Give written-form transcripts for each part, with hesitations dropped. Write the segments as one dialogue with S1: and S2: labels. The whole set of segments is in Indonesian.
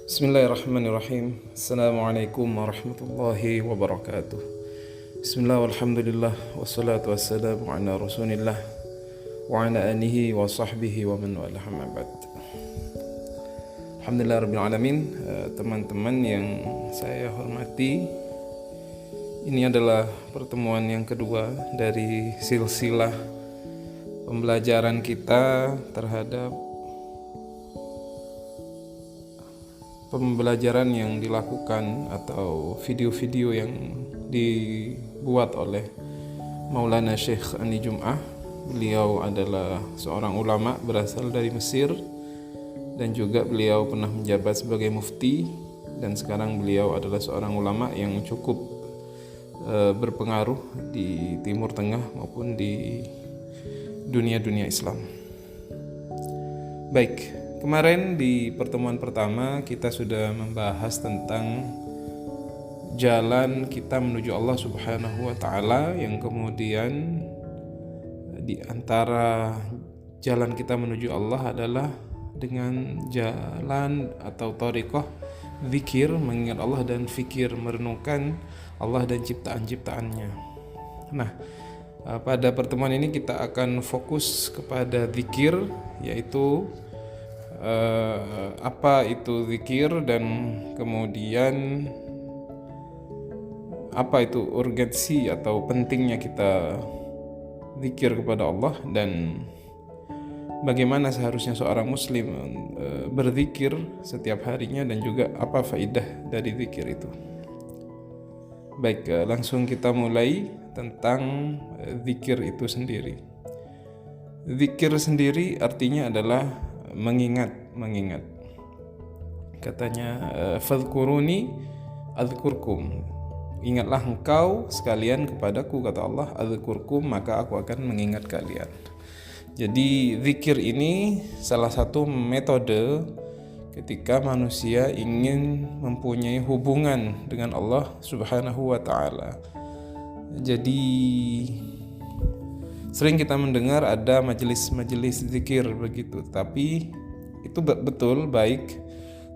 S1: Bismillahirrahmanirrahim. Assalamualaikum warahmatullahi wabarakatuh. Bismillah walhamdulillah wassalatu wassalamu ala rasulillah wa ala alihi wa sahbihi wa man wala amma ba'd. Alhamdulillah rabbil alamin. Teman-teman yang saya hormati, ini adalah pertemuan yang kedua dari silsilah pembelajaran kita terhadap pembelajaran yang dilakukan atau video-video yang dibuat oleh Maulana Syekh Ani Jum'ah. Beliau adalah seorang ulama berasal dari Mesir dan juga beliau pernah menjabat sebagai mufti, dan sekarang beliau adalah seorang ulama yang cukup berpengaruh di Timur Tengah maupun di dunia Islam. Baik, kemarin di pertemuan pertama kita sudah membahas tentang jalan kita menuju Allah Subhanahu wa Ta'ala, yang kemudian di antara jalan kita menuju Allah adalah dengan jalan atau thariqah zikir, mengingat Allah dan fikir, merenungkan Allah dan ciptaan-ciptaannya. Nah, pada pertemuan ini kita akan fokus kepada zikir, yaitu apa itu zikir dan kemudian apa itu urgensi atau pentingnya kita zikir kepada Allah, dan bagaimana seharusnya seorang muslim berzikir setiap harinya, dan juga apa faidah dari zikir itu. Baik, langsung kita mulai tentang zikir itu sendiri. Zikir sendiri artinya adalah mengingat. Katanya fadhkuruni adzkurkum, ingatlah engkau sekalian kepadaku, kata Allah, adzkurkum, maka aku akan mengingat kalian. Jadi zikir ini salah satu metode ketika manusia ingin mempunyai hubungan dengan Allah Subhanahu wa Ta'ala. Jadi sering kita mendengar ada majelis-majelis zikir begitu, tapi itu betul baik.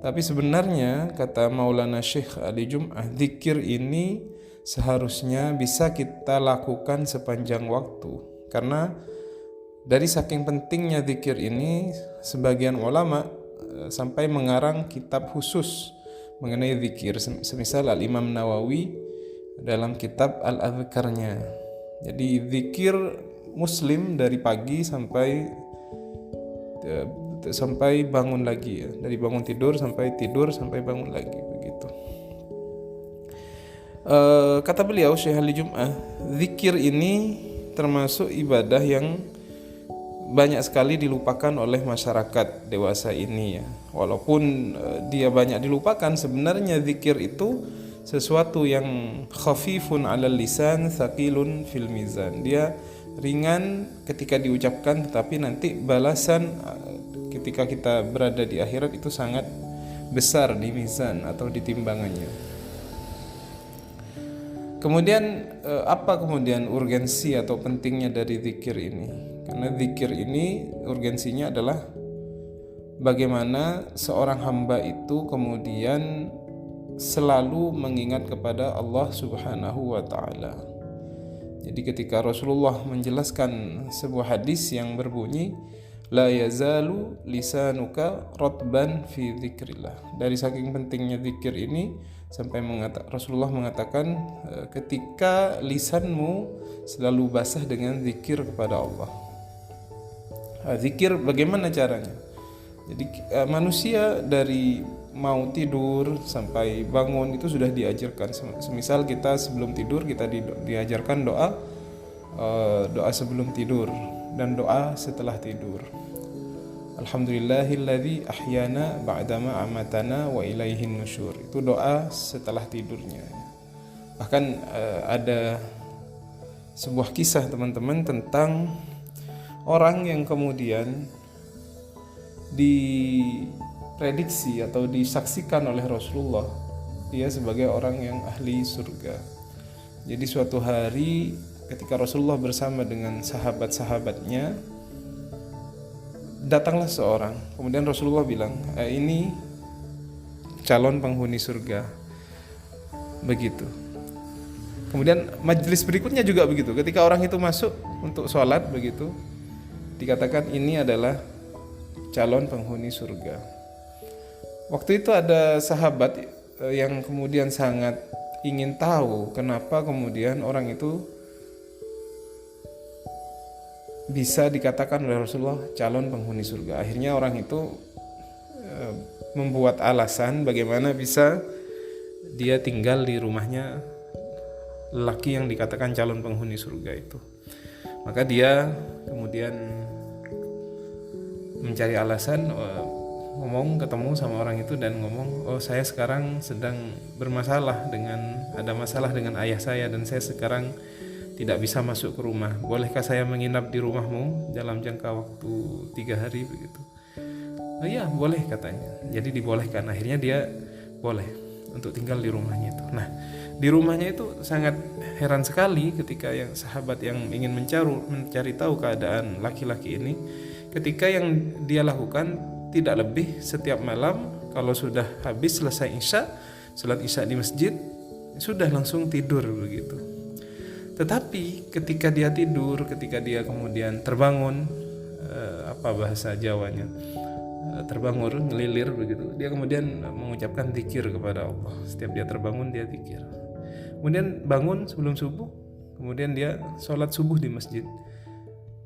S1: Tapi sebenarnya kata Maulana Syekh Ani Jum'ah, zikir ini seharusnya bisa kita lakukan sepanjang waktu. Karena dari saking pentingnya zikir ini, sebagian ulama sampai mengarang kitab khusus mengenai zikir. Semisal Al-Imam Nawawi dalam kitab Al-Adhkarnya. Jadi zikir muslim dari pagi sampai bangun lagi, ya. Dari bangun tidur sampai bangun lagi, begitu. Kata beliau Syekh Ani Jum'ah, zikir ini termasuk ibadah yang banyak sekali dilupakan oleh masyarakat dewasa ini, ya. Walaupun dia banyak dilupakan, sebenarnya zikir itu sesuatu yang khafifun 'alal lisan, tsaqilun fil mizan. Dia ringan ketika diucapkan, tetapi nanti balasan ketika kita berada di akhirat itu sangat besar di mizan atau di timbangannya. Kemudian apa kemudian urgensi atau pentingnya dari zikir ini? Karena zikir ini urgensinya adalah bagaimana seorang hamba itu kemudian selalu mengingat kepada Allah Subhanahu wa Ta'ala. Jadi ketika Rasulullah menjelaskan sebuah hadis yang berbunyi la yazalu lisanuka rotban fi dzikrillah, dari saking pentingnya zikir ini sampai Rasulullah mengatakan ketika lisanmu selalu basah dengan zikir kepada Allah. Zikir bagaimana caranya? Jadi manusia dari mau tidur sampai bangun itu sudah diajarkan. Semisal kita sebelum tidur kita diajarkan doa sebelum tidur dan doa setelah tidur. Alhamdulillahilladzi ahyana ba'dama amatana wa ilaihin nusyur. Itu doa setelah tidurnya. Bahkan ada sebuah kisah teman-teman tentang orang yang kemudian diprediksi atau disaksikan oleh Rasulullah dia sebagai orang yang ahli surga. Jadi suatu hari ketika Rasulullah bersama dengan sahabat-sahabatnya, datanglah seorang. Kemudian Rasulullah bilang, ini calon penghuni surga. Begitu. Kemudian majelis berikutnya juga begitu. Ketika orang itu masuk untuk sholat begitu, dikatakan ini adalah calon penghuni surga. Waktu itu ada sahabat yang kemudian sangat ingin tahu kenapa kemudian orang itu bisa dikatakan oleh Rasulullah calon penghuni surga. Akhirnya orang itu membuat alasan bagaimana bisa dia tinggal di rumahnya lelaki yang dikatakan calon penghuni surga itu. Maka dia kemudian mencari alasan, ketemu sama orang itu dan ngomong, oh saya sekarang sedang ada masalah dengan ayah saya dan saya sekarang tidak bisa masuk ke rumah. Bolehkah saya menginap di rumahmu dalam jangka waktu 3 hari begitu? Oh iya boleh katanya. Jadi dibolehkan. Akhirnya dia boleh untuk tinggal di rumahnya itu. Nah di rumahnya itu sangat heran sekali ketika yang sahabat yang ingin mencari tahu keadaan laki-laki ini. Ketika yang dia lakukan tidak lebih setiap malam kalau sudah habis selesai isya, salat isya di masjid, sudah langsung tidur begitu. Tetapi ketika dia tidur, ketika dia kemudian terbangun, bahasa Jawanya, terbangun, ngelilir begitu, dia kemudian mengucapkan zikir kepada Allah. Setiap dia terbangun dia zikir. Kemudian bangun sebelum subuh, kemudian dia sholat subuh di masjid.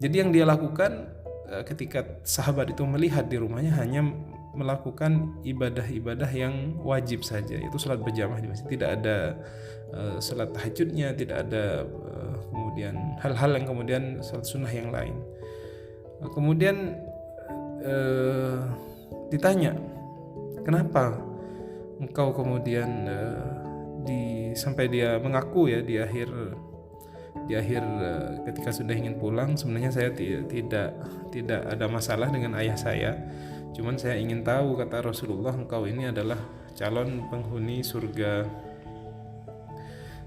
S1: Jadi yang dia lakukan ketika sahabat itu melihat di rumahnya hanya melakukan ibadah-ibadah yang wajib saja, itu sholat berjamaah di masjid. Tidak ada sholat tahajudnya, tidak ada kemudian hal-hal yang kemudian sholat sunnah yang lain. Kemudian ditanya, kenapa engkau kemudian sampai dia mengaku ya di akhir ketika sudah ingin pulang, sebenarnya saya tidak ada masalah dengan ayah saya, cuman saya ingin tahu, kata Rasulullah, engkau ini adalah calon penghuni surga.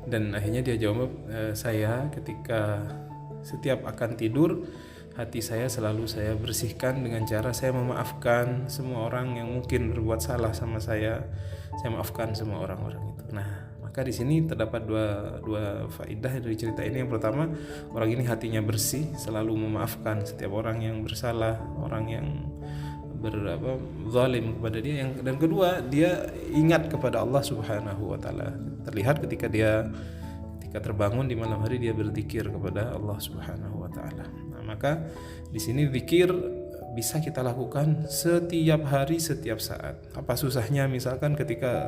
S1: Dan akhirnya dia jawab, saya ketika setiap akan tidur, hati saya selalu saya bersihkan dengan cara saya memaafkan semua orang yang mungkin berbuat salah sama saya maafkan semua orang-orang itu. Nah, maka di sini terdapat dua faedah dari cerita ini. Yang pertama, orang ini hatinya bersih, selalu memaafkan setiap orang yang bersalah, orang yang zalim kepada dia. Dan kedua, dia ingat kepada Allah Subhanahu wa taala. Terlihat ketika terbangun di malam hari dia berzikir kepada Allah Subhanahu wa taala. Nah, maka di sini zikir bisa kita lakukan setiap hari, setiap saat. Apa susahnya misalkan ketika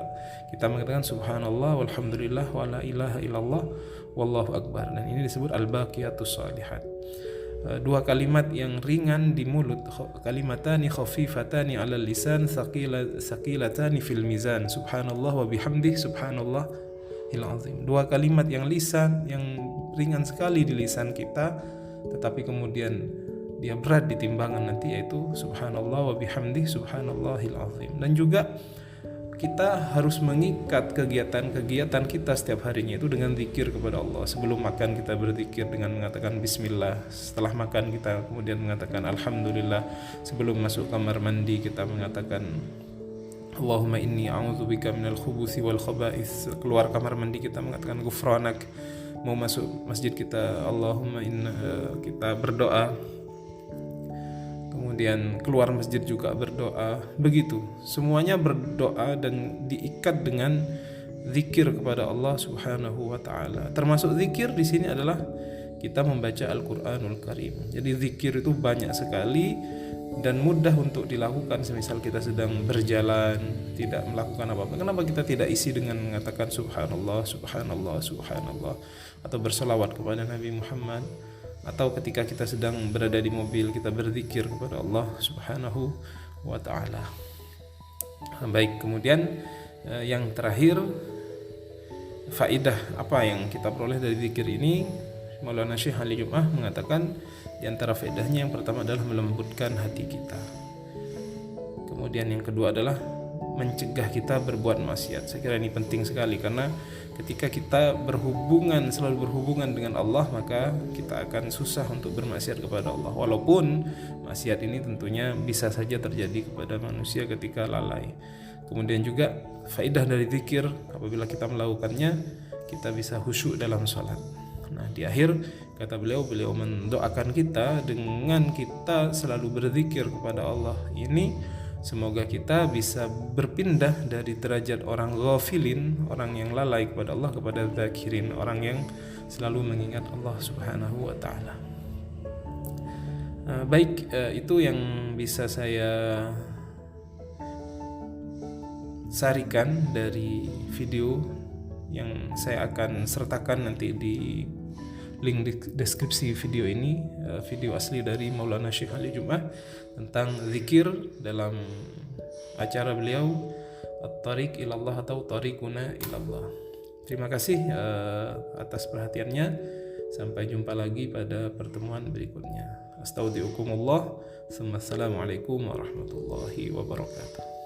S1: kita mengatakan subhanallah walhamdulillah wa la ilaha illallah wallahu akbar, dan ini disebut al-baqiyatus shalihat. Dua kalimat yang ringan di mulut, kalimatani khafifatani 'alal lisan thaqilatani fil mizan, subhanallah wa bihamdih subhanallahil azim. Dua kalimat yang ringan sekali di lisan kita, tetapi kemudian dia berat di timbangan nanti, yaitu subhanallah wa bihamdih subhanallahil azim. Dan juga kita harus mengikat kegiatan-kegiatan kita setiap harinya itu dengan zikir kepada Allah. Sebelum makan kita berzikir dengan mengatakan bismillah. Setelah makan kita kemudian mengatakan alhamdulillah. Sebelum masuk kamar mandi kita mengatakan Allahumma inni a'udzubika minal khubuthi wal khaba'ith. Keluar kamar mandi kita mengatakan ghufranak. Mau masuk masjid kita Allahumma kita berdoa. Kemudian keluar masjid juga berdoa. Begitu, semuanya berdoa dan diikat dengan zikir kepada Allah Subhanahu wa taala. Termasuk zikir di sini adalah kita membaca Al-Qur'anul Karim. Jadi zikir itu banyak sekali dan mudah untuk dilakukan. Semisal kita sedang berjalan, tidak melakukan apa-apa, kenapa kita tidak isi dengan mengatakan subhanallah, subhanallah, subhanallah, atau berselawat kepada Nabi Muhammad. Atau ketika kita sedang berada di mobil, kita berzikir kepada Allah Subhanahu wa ta'ala. Baik, kemudian yang terakhir, faidah apa yang kita peroleh dari zikir ini, Maulana Syekh Ali Jum'ah mengatakan di antara faedahnya yang pertama adalah melembutkan hati kita. Kemudian yang kedua adalah mencegah kita berbuat maksiat. Saya kira ini penting sekali, karena ketika kita selalu berhubungan dengan Allah, maka kita akan susah untuk bermaksiat kepada Allah. Walaupun maksiat ini tentunya bisa saja terjadi kepada manusia ketika lalai. Kemudian juga faedah dari zikir, apabila kita melakukannya kita bisa khusyuk dalam sholat. Nah, di akhir kata beliau mendoakan kita dengan kita selalu berzikir kepada Allah ini, semoga kita bisa berpindah dari derajat orang ghafilin, orang yang lalai kepada Allah, kepada zakirin, orang yang selalu mengingat Allah Subhanahu wa taala. Baik, itu yang bisa saya sarikan dari video yang saya akan sertakan nanti di link di deskripsi video ini, video asli dari Maulana Syekh Ali Jum'ah tentang zikir dalam acara beliau At-Tariq Ilallah atau Tariquna Ilallah. Terima kasih atas perhatiannya. Sampai jumpa lagi pada pertemuan berikutnya. Astagfirullahaladzim. Assalamualaikum warahmatullahi wabarakatuh.